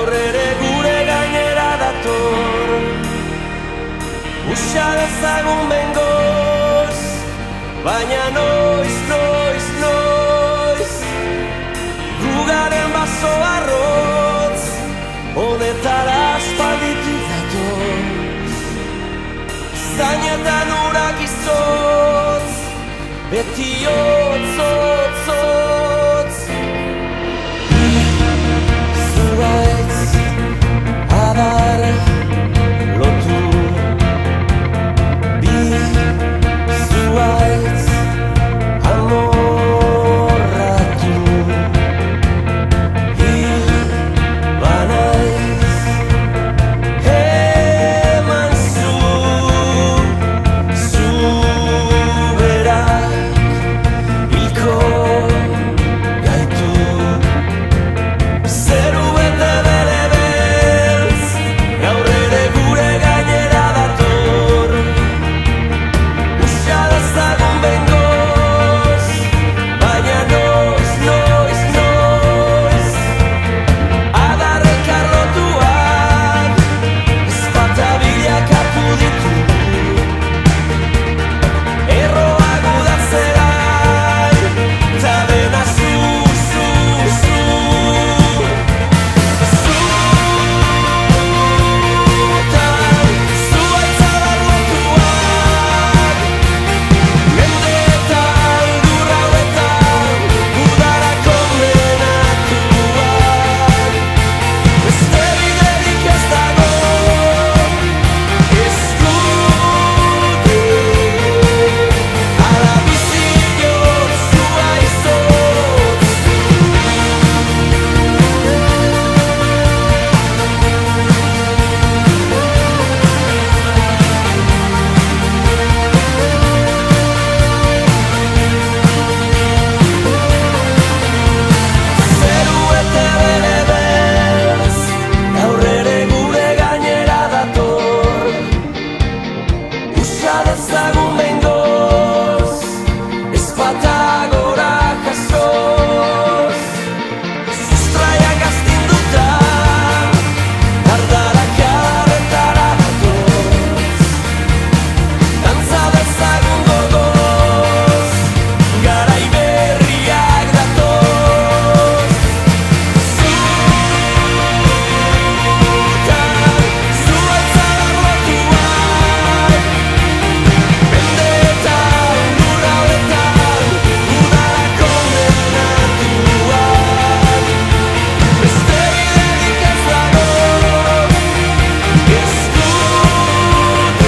gaur ere gure gainera dator. Usa dezagun bengoz, baina noiz, noiz, noiz, gugaren baso arrotz, honetara aspalditik datoz. Zainetan urak izotz, beti hotz, hotz, hotz. Zuaitz adar lotu, bi zuaitz amorratu, hil banaiz eman zu berak hilko gaitu. Zeru bete bere beltz, gaur ere gure gainera dator. Usa dezagun bengoz, baina noiz, noiz, noiz, adarrek arlotuak ezpata bilakatu ditu. Erroak udatzerai, ta dena zu, zu, zu. Zutan, zuaitz adar lotuak, mendeetan, lur hauetan, udara kondenatuak. Beste biderik ez dago, eskutik, ala biziok zuaizotz. Zeru bete bere beltz, gaur ere gure gainera dator. Usa dezagun bengoz, ezpata gora jasoz. Sustraiak astinduta, dardarak adarretara datoz. Dantza dezagun gogoz, garai berriak datoz. Zutan, zuaitz adar lotuak, mendeetan, lur hauetan, udara kondenatuak. Beste biderik ez dago, eskutik,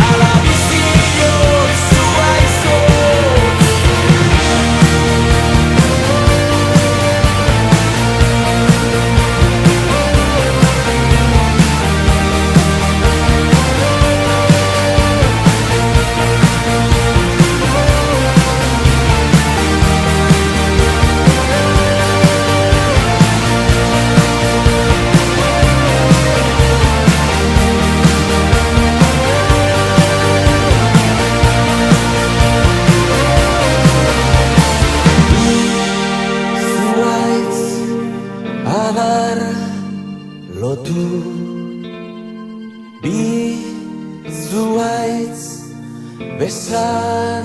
ala biziok zuaizotz. Zuaitz adar lotu, bi zuaitz besar